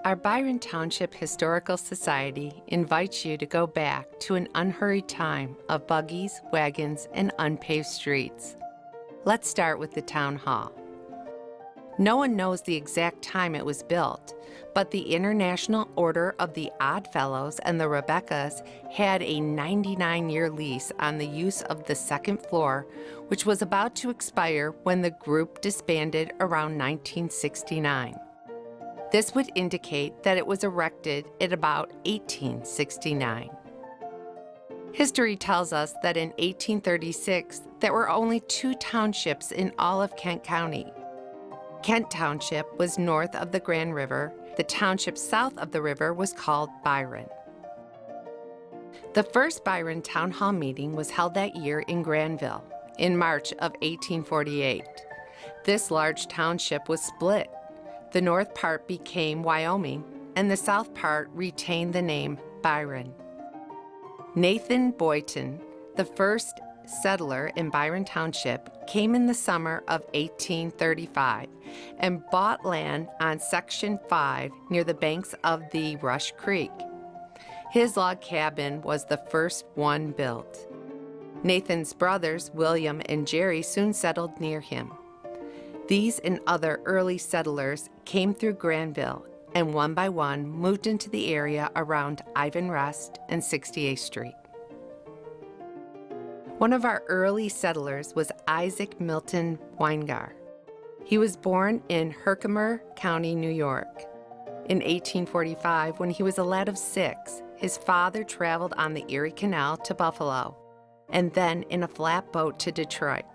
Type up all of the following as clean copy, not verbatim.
Our Byron Township Historical Society invites you to go back to an unhurried time of buggies, wagons, and unpaved streets. Let's start with the town hall. No one knows the exact time it was built, but the International Order of the Odd Fellows and the Rebeccas had a 99-year lease on the use of the second floor, which was about to expire when the group disbanded around 1969. This would indicate that it was erected at about 1869. History tells us that in 1836, there were only 2 townships in all of Kent County. Kent Township was north of the Grand River. The township south of the river was called Byron. The first Byron Town Hall meeting was held that year in Granville, in March of 1848. This large township was split. The north part became Wyoming, and the south part retained the name Byron. Nathan Boynton, the first settler in Byron Township, came in the summer of 1835 and bought land on Section 5 near the banks of the Rush Creek. His log cabin was the first one built. Nathan's brothers, William and Jerry, soon settled near him. These and other early settlers came through Granville and one by one moved into the area around Ivan Rest and 68th Street. One of our early settlers was Isaac Milton Weingar. He was born in Herkimer County, New York. In 1845, when he was a lad of 6, his father traveled on the Erie Canal to Buffalo and then in a flatboat to Detroit.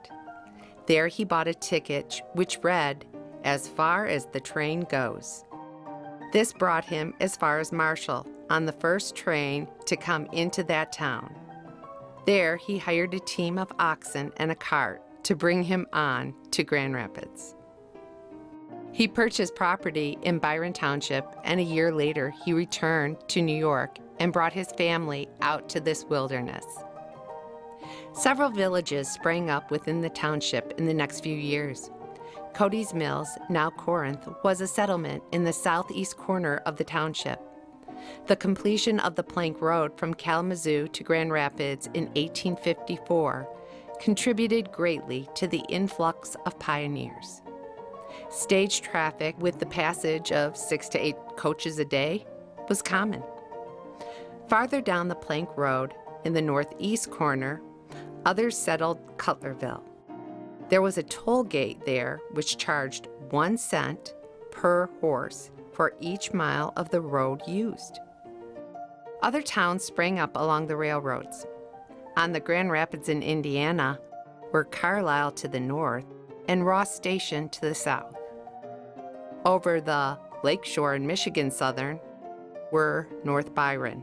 There he bought a ticket which read, "As far as the train goes." This brought him as far as Marshall on the first train to come into that town. There he hired a team of oxen and a cart to bring him on to Grand Rapids. He purchased property in Byron Township, and a year later he returned to New York and brought his family out to this wilderness. Several villages sprang up within the township in the next few years. Cody's Mills, now Corinth, was a settlement in the southeast corner of the township. The completion of the plank road from Kalamazoo to Grand Rapids in 1854 contributed greatly to the influx of pioneers. Stage traffic with the passage of 6 to 8 coaches a day was common. Farther down the plank road, in the northeast corner, others settled Cutlerville. There was a toll gate there which charged 1 cent per horse for each mile of the road used. Other towns sprang up along the railroads. On the Grand Rapids in Indiana were Carlisle to the north and Ross Station to the south. Over the Lakeshore in Michigan Southern were North Byron,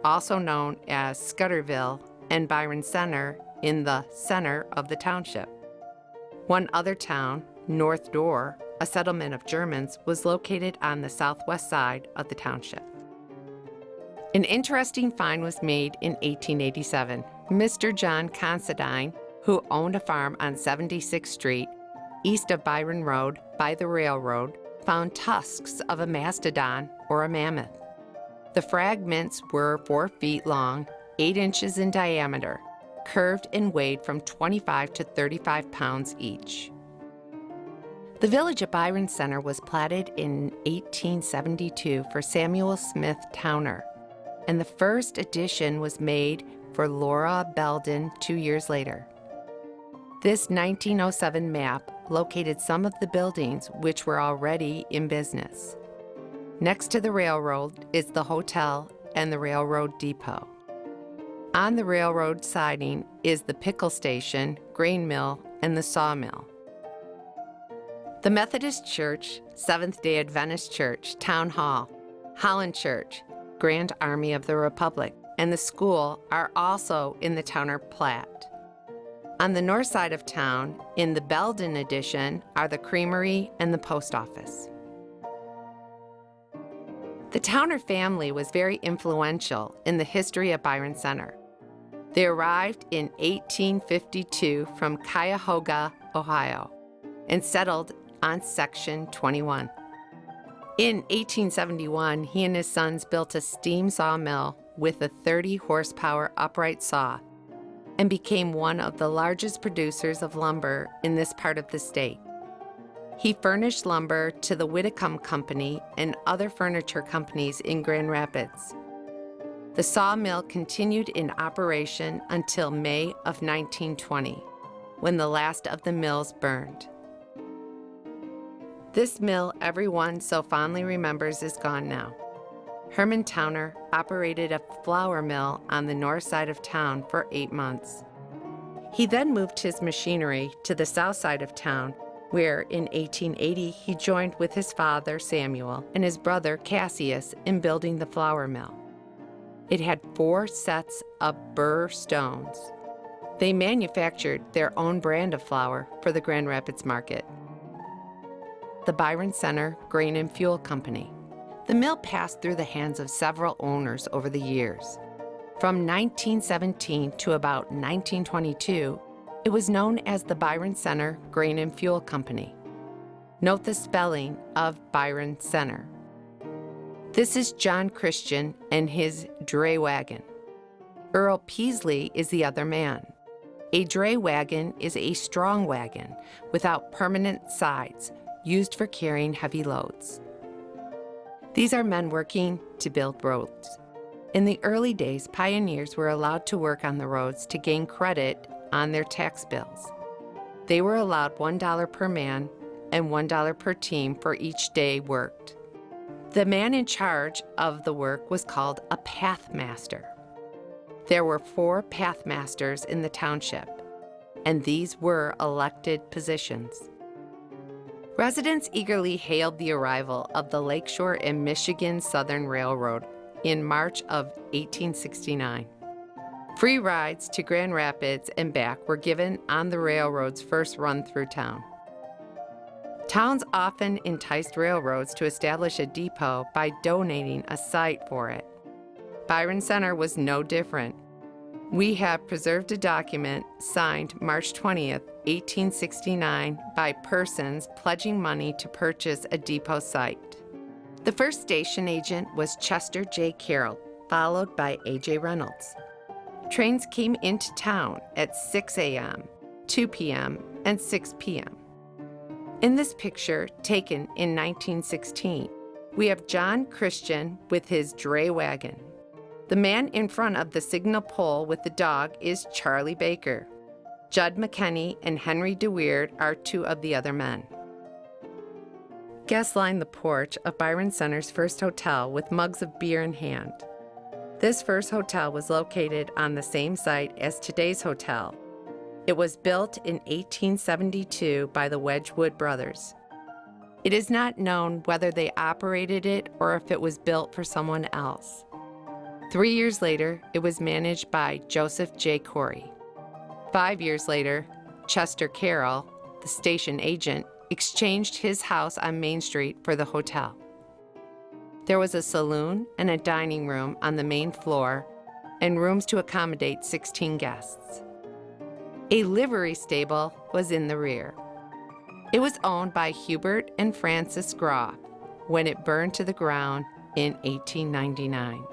also known as Scudderville, and Byron Center in the center of the township. One other town, North Door, a settlement of Germans, was located on the southwest side of the township. An interesting find was made in 1887. Mr. John Considine, who owned a farm on 76th Street, east of Byron Road by the railroad, found tusks of a mastodon or a mammoth. The fragments were 4 feet long, 8 inches in diameter, curved and weighed from 25 to 35 pounds each. The village of Byron Center was platted in 1872 for Samuel Smith Towner, and the first edition was made for Laura Belden 2 years later. This 1907 map located some of the buildings which were already in business. Next to the railroad is the hotel and the railroad depot. On the railroad siding is the pickle station, grain mill, and the sawmill. The Methodist Church, Seventh-day Adventist Church, Town Hall, Holland Church, Grand Army of the Republic, and the school are also in the Towner Plat. On the north side of town, in the Belden addition, are the creamery and the post office. The Towner family was very influential in the history of Byron Center. They arrived in 1852 from Cuyahoga, Ohio, and settled on Section 21. In 1871, he and his sons built a steam sawmill with a 30-horsepower upright saw and became one of the largest producers of lumber in this part of the state. He furnished lumber to the Whitcomb Company and other furniture companies in Grand Rapids. The sawmill continued in operation until May of 1920, when the last of the mills burned. This mill everyone so fondly remembers is gone now. Herman Towner operated a flour mill on the north side of town for 8 months. He then moved his machinery to the south side of town, where in 1880 he joined with his father Samuel and his brother Cassius in building the flour mill. It had 4 sets of burr stones. They manufactured their own brand of flour for the Grand Rapids market. The Byron Center Grain and Fuel Company. The mill passed through the hands of several owners over the years. From 1917 to about 1922, it was known as the Byron Center Grain and Fuel Company. Note the spelling of Byron Center. This is John Christian and his dray wagon. Earl Peasley is the other man. A dray wagon is a strong wagon without permanent sides, used for carrying heavy loads. These are men working to build roads. In the early days, pioneers were allowed to work on the roads to gain credit on their tax bills. They were allowed $1 per man and $1 per team for each day worked. The man in charge of the work was called a pathmaster. There were 4 pathmasters in the township, and these were elected positions. Residents eagerly hailed the arrival of the Lakeshore and Michigan Southern Railroad in March of 1869. Free rides to Grand Rapids and back were given on the railroad's first run through town. Towns often enticed railroads to establish a depot by donating a site for it. Byron Center was no different. We have preserved a document signed March 20th, 1869 by persons pledging money to purchase a depot site. The first station agent was Chester J. Carroll, followed by A.J. Reynolds. Trains came into town at 6 a.m., 2 p.m., and 6 p.m. In this picture, taken in 1916, we have John Christian with his dray wagon. The man in front of the signal pole with the dog is Charlie Baker. Judd McKenney and Henry DeWeerd are 2 of the other men. Guests lined the porch of Byron Center's first hotel with mugs of beer in hand. This first hotel was located on the same site as today's hotel. It was built in 1872 by the Wedgwood brothers. It is not known whether they operated it or if it was built for someone else. 3 years later, it was managed by Joseph J. Corey. 5 years later, Chester Carroll, the station agent, exchanged his house on Main Street for the hotel. There was a saloon and a dining room on the main floor and rooms to accommodate 16 guests. A livery stable was in the rear. It was owned by Hubert and Frances Groff when it burned to the ground in 1899.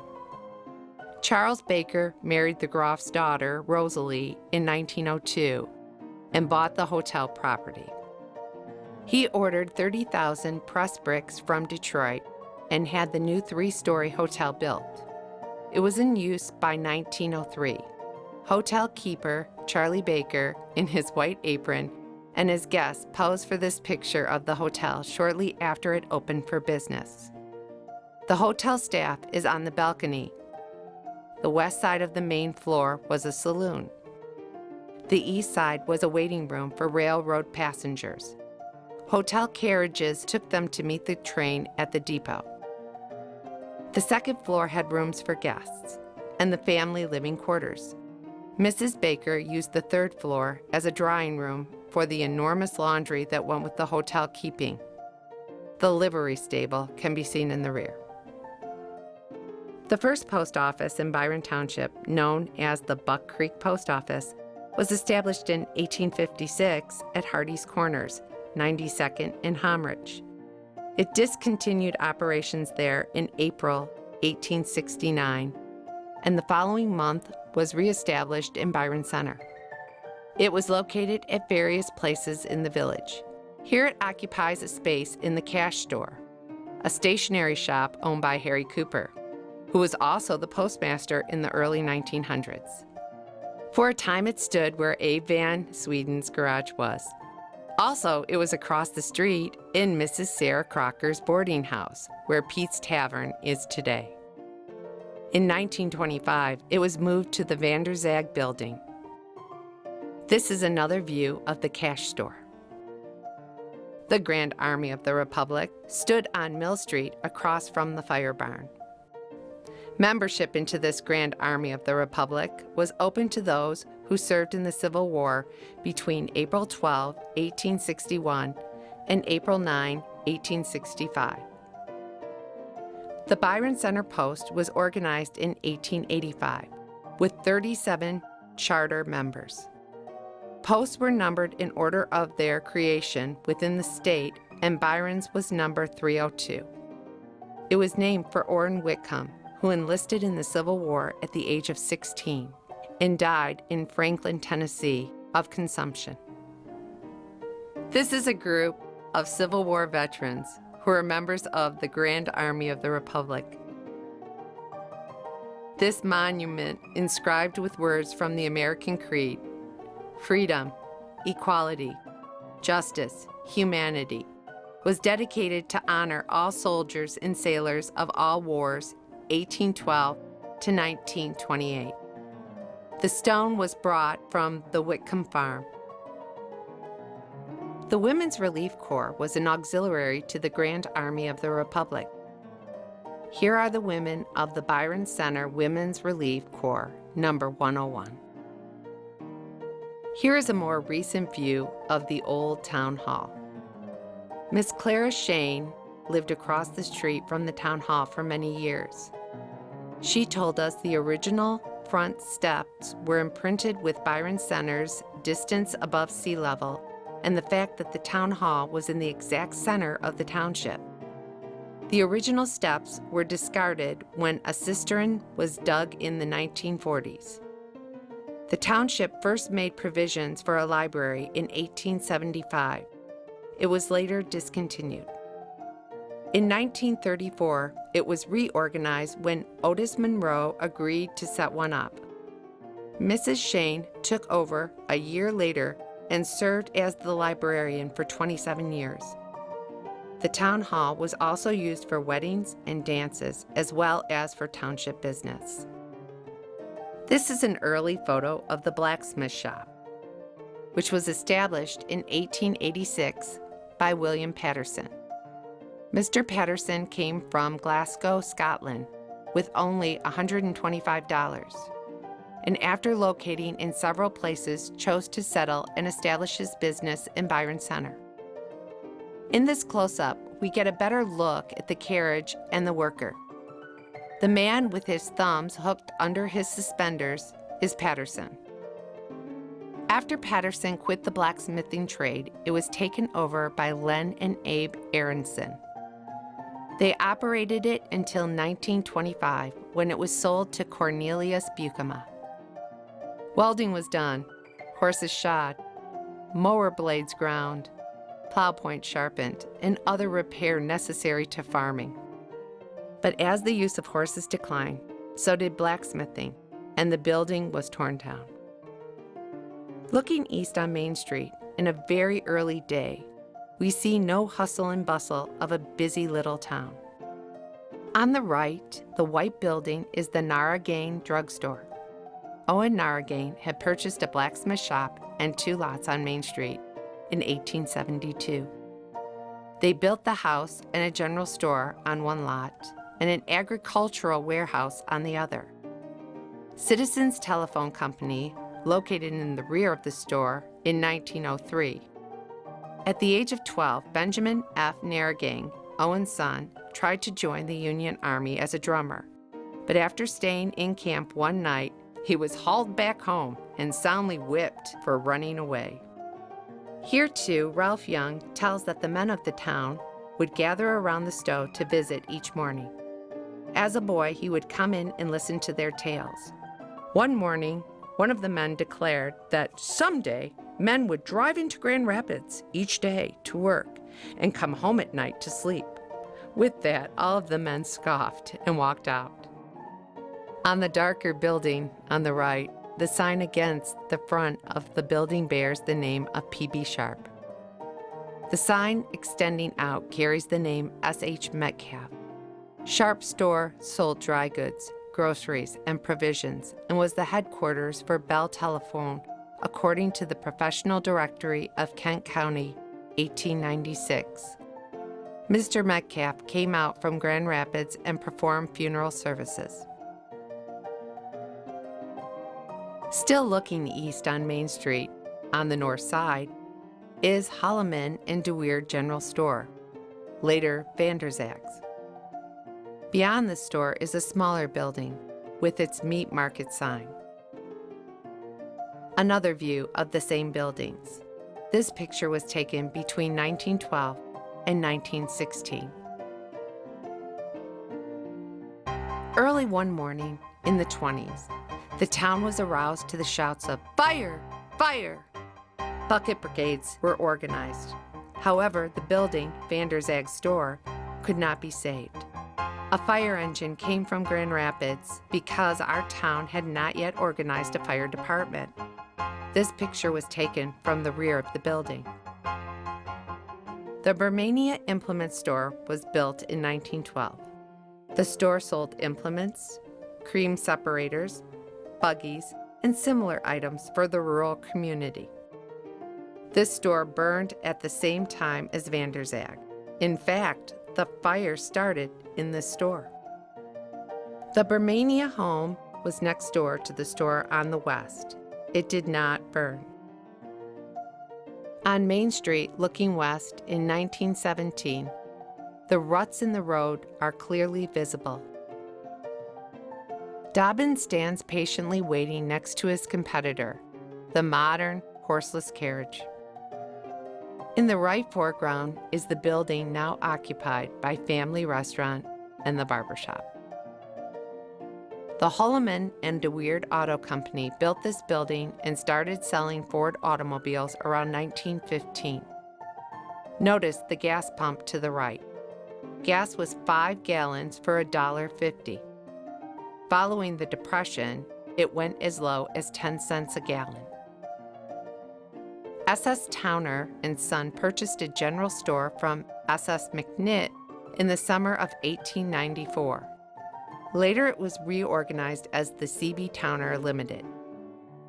Charles Baker married the Groff's daughter, Rosalie, in 1902 and bought the hotel property. He ordered 30,000 pressed bricks from Detroit and had the new 3-story hotel built. It was in use by 1903. Hotel keeper Charlie Baker, in his white apron, and his guests posed for this picture of the hotel shortly after it opened for business. The hotel staff is on the balcony. The west side of the main floor was a saloon. The east side was a waiting room for railroad passengers. Hotel carriages took them to meet the train at the depot. The second floor had rooms for guests and the family living quarters. Mrs. Baker used the third floor as a drying room for the enormous laundry that went with the hotel keeping. The livery stable can be seen in the rear. The first post office in Byron Township, known as the Buck Creek Post Office, was established in 1856 at Hardy's Corners, 92nd and Homrich. It discontinued operations there in April 1869, and the following month was reestablished in Byron Center. It was located at various places in the village. Here it occupies a space in the cash store, a stationery shop owned by Harry Cooper, who was also the postmaster in the early 1900s. For a time it stood where Abe Van Sweden's garage was. Also, it was across the street in Mrs. Sarah Crocker's boarding house, where Pete's Tavern is today. In 1925, it was moved to the Vanderzag building. This is another view of the cash store. The Grand Army of the Republic stood on Mill Street across from the fire barn. Membership into this Grand Army of the Republic was open to those who served in the Civil War between April 12, 1861 and April 9, 1865. The Byron Center Post was organized in 1885 with 37 charter members. Posts were numbered in order of their creation within the state, and Byron's was number 302. It was named for Orrin Whitcomb, who enlisted in the Civil War at the age of 16 and died in Franklin, Tennessee, of consumption. This is a group of Civil War veterans who are members of the Grand Army of the Republic. This monument, inscribed with words from the American Creed, freedom, equality, justice, humanity, was dedicated to honor all soldiers and sailors of all wars, 1812 to 1928. The stone was brought from the Whitcomb farm. The Women's Relief Corps was an auxiliary to the Grand Army of the Republic. Here are the women of the Byron Center Women's Relief Corps, number 101. Here is a more recent view of the old town hall. Miss Clara Shane lived across the street from the town hall for many years. She told us the original front steps were imprinted with Byron Center's distance above sea level and the fact that the town hall was in the exact center of the township. The original steps were discarded when a cistern was dug in the 1940s. The township first made provisions for a library in 1875. It was later discontinued. In 1934, it was reorganized when Otis Monroe agreed to set one up. Mrs. Shane took over a year later and served as the librarian for 27 years. The town hall was also used for weddings and dances, as well as for township business. This is an early photo of the blacksmith shop, which was established in 1886 by William Patterson. Mr. Patterson came from Glasgow, Scotland, with only $125, and after locating in several places, chose to settle and establish his business in Byron Center. In this close-up, we get a better look at the carriage and the worker. The man with his thumbs hooked under his suspenders is Patterson. After Patterson quit the blacksmithing trade, it was taken over by Len and Abe Aronson. They operated it until 1925, when it was sold to Cornelius Buchema. Welding was done, horses shod, mower blades ground, plow points sharpened, and other repair necessary to farming. But as the use of horses declined, so did blacksmithing, and the building was torn down. Looking east on Main Street, in a very early day, we see no hustle and bustle of a busy little town. On the right, the white building is the Narragain drugstore. Owen Narragain had purchased a blacksmith shop and 2 lots on Main Street in 1872. They built the house and a general store on one lot and an agricultural warehouse on the other. Citizens Telephone Company, located in the rear of the store, in 1903. At the age of 12, Benjamin F. Narragain, Owen's son, tried to join the Union Army as a drummer, but after staying in camp one night, he was hauled back home and soundly whipped for running away. Here, too, Ralph Young tells that the men of the town would gather around the stove to visit each morning. As a boy, he would come in and listen to their tales. One morning, one of the men declared that someday men would drive into Grand Rapids each day to work and come home at night to sleep. With that, all of the men scoffed and walked out. On the darker building on the right, the sign against the front of the building bears the name of P.B. Sharp. The sign extending out carries the name S.H. Metcalf. Sharp's store sold dry goods, groceries, and provisions, and was the headquarters for Bell Telephone, according to the Professional Directory of Kent County, 1896. Mr. Metcalf came out from Grand Rapids and performed funeral services. Still looking east on Main Street, on the north side, is Holloman and DeWeer General Store, later Vanderzag's. Beyond the store is a smaller building with its meat market sign. Another view of the same buildings. This picture was taken between 1912 and 1916. Early one morning in the 20s, the town was aroused to the shouts of "Fire! Fire!" Bucket brigades were organized. However, the building, Vanderzag's store, could not be saved. A fire engine came from Grand Rapids because our town had not yet organized a fire department. This picture was taken from the rear of the building. The Bermania Implement Store was built in 1912. The store sold implements, cream separators, buggies, and similar items for the rural community. This store burned at the same time as Vanderzag. In fact, the fire started in this store. The Bermania home was next door to the store on the west. It did not burn. On Main Street, looking west in 1917, the ruts in the road are clearly visible. Dobbins stands patiently waiting next to his competitor, the modern horseless carriage. In the right foreground is the building now occupied by Family Restaurant and the barbershop. The Holloman and DeWeer Auto Company built this building and started selling Ford automobiles around 1915. Notice the gas pump to the right. Gas was 5 gallons for $1.50. Following the Depression, it went as low as 10 cents a gallon. S.S. Towner and Son purchased a general store from S.S. McNitt in the summer of 1894. Later, it was reorganized as the C.B. Towner Limited.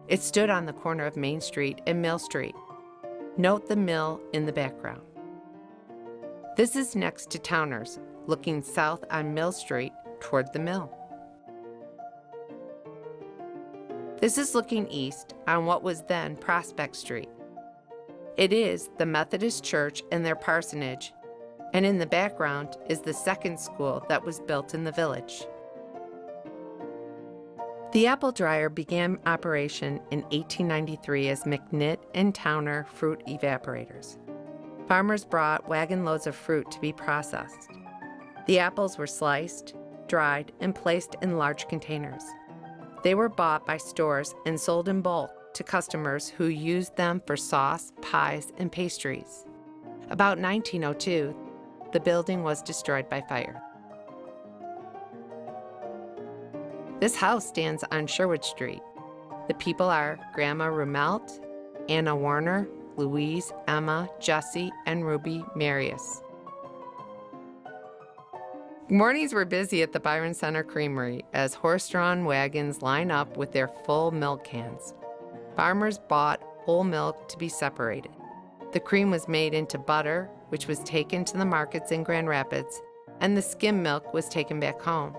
It stood on the corner of Main Street and Mill Street. Note the mill in the background. This is next to Towner's, looking south on Mill Street toward the mill. This is looking east on what was then Prospect Street. It is the Methodist Church and their parsonage, and in the background is the second school that was built in the village. The apple dryer began operation in 1893 as McNitt and Towner fruit evaporators. Farmers brought wagon loads of fruit to be processed. The apples were sliced, dried, and placed in large containers. They were bought by stores and sold in bulk to customers who used them for sauce, pies, and pastries. About 1902, the building was destroyed by fire. This house stands on Sherwood Street. The people are Grandma Rumelt, Anna Warner, Louise, Emma, Jessie, and Ruby Marius. Mornings were busy at the Byron Center Creamery as horse-drawn wagons line up with their full milk cans. Farmers bought whole milk to be separated. The cream was made into butter, which was taken to the markets in Grand Rapids, and the skim milk was taken back home.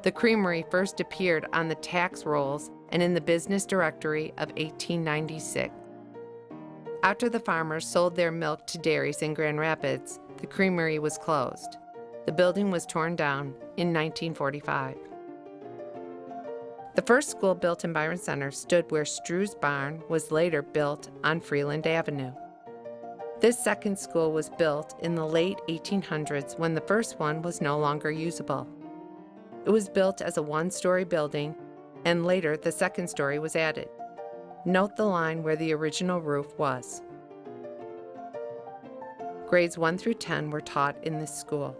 The creamery first appeared on the tax rolls and in the business directory of 1896. After the farmers sold their milk to dairies in Grand Rapids, the creamery was closed. The building was torn down in 1945. The first school built in Byron Center stood where Strue's barn was later built on Freeland Avenue. This second school was built in the late 1800s when the first one was no longer usable. It was built as a one-story building, and later the second story was added. Note the line where the original roof was. Grades 1 through 10 were taught in this school.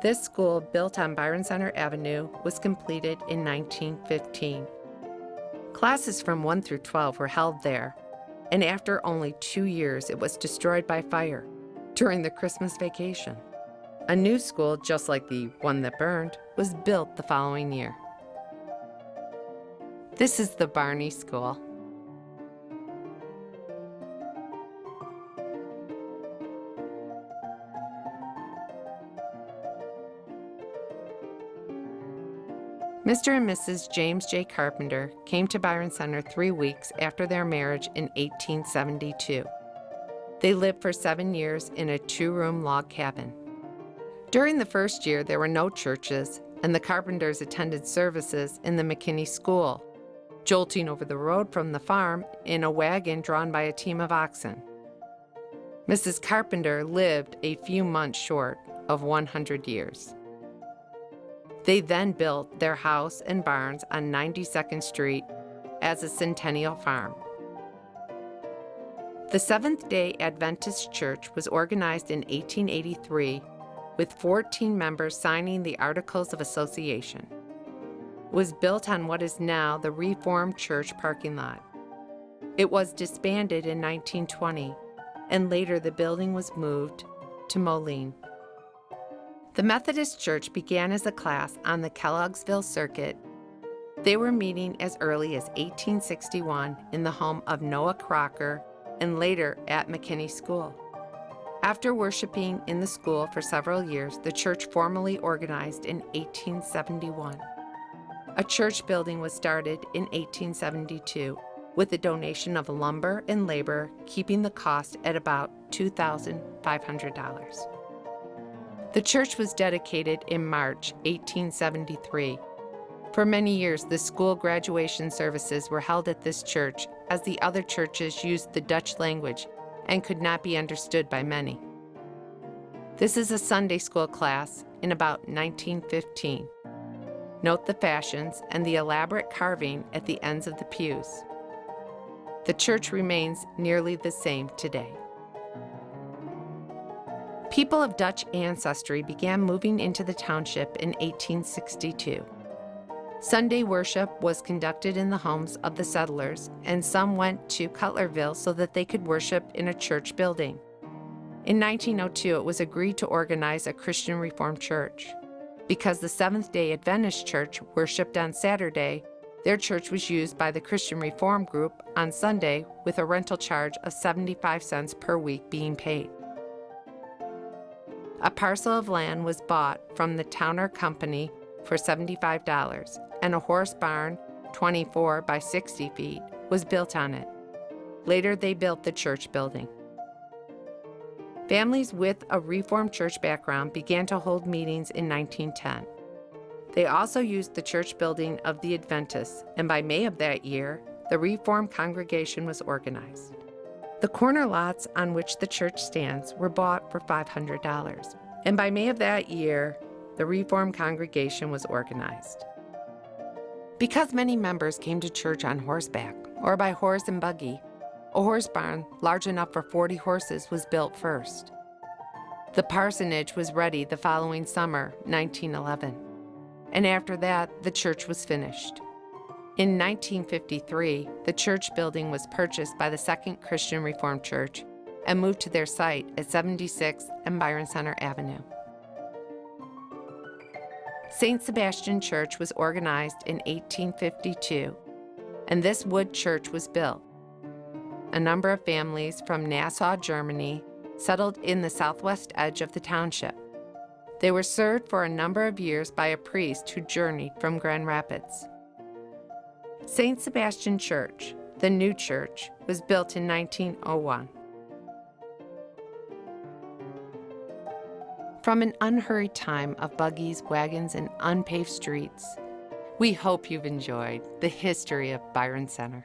This school, built on Byron Center Avenue, was completed in 1915. Classes from 1 through 12 were held there, and after only 2 years, it was destroyed by fire during the Christmas vacation. A new school, just like the one that burned, was built the following year. This is the Barney School. Mr. and Mrs. James J. Carpenter came to Byron Center 3 weeks after their marriage in 1872. They lived for 7 years in a 2-room log cabin. During the first year, there were no churches, and the Carpenters attended services in the McKinney School, jolting over the road from the farm in a wagon drawn by a team of oxen. Mrs. Carpenter lived a few months short of 100 years. They then built their house and barns on 92nd Street as a Centennial Farm. The Seventh-day Adventist Church was organized in 1883 with 14 members signing the Articles of Association. It was built on what is now the Reformed Church parking lot. It was disbanded in 1920, and later the building was moved to Moline. The Methodist Church began as a class on the Kelloggsville Circuit. They were meeting as early as 1861 in the home of Noah Crocker and later at McKinney School. After worshiping in the school for several years, the church formally organized in 1871. A church building was started in 1872 with the donation of lumber and labor, keeping the cost at about $2,500. The church was dedicated in March 1873. For many years, the school graduation services were held at this church, as the other churches used the Dutch language and could not be understood by many. This is a Sunday school class in about 1915. Note the fashions and the elaborate carving at the ends of the pews. The church remains nearly the same today. People of Dutch ancestry began moving into the township in 1862. Sunday worship was conducted in the homes of the settlers, and some went to Cutlerville so that they could worship in a church building. In 1902, it was agreed to organize a Christian Reformed church. Because the Seventh-day Adventist Church worshiped on Saturday, their church was used by the Christian Reform group on Sunday with a rental charge of 75 cents per week being paid. A parcel of land was bought from the Towner Company for $75, and a horse barn, 24 by 60 feet, was built on it. Later, they built the church building. Families with a Reformed church background began to hold meetings in 1910. They also used the church building of the Adventists, and by May of that year, the Reformed congregation was organized. The corner lots on which the church stands were bought for $500, and by May of that year, the Reformed congregation was organized. Because many members came to church on horseback or by horse and buggy, a horse barn large enough for 40 horses was built first. The parsonage was ready the following summer, 1911, and after that, the church was finished. In 1953, the church building was purchased by the Second Christian Reformed Church and moved to their site at 76th and Byron Center Avenue. St. Sebastian Church was organized in 1852, and this wood church was built. A number of families from Nassau, Germany, settled in the southwest edge of the township. They were served for a number of years by a priest who journeyed from Grand Rapids. St. Sebastian Church, the new church, was built in 1901. From an unhurried time of buggies, wagons, and unpaved streets, we hope you've enjoyed the history of Byron Center.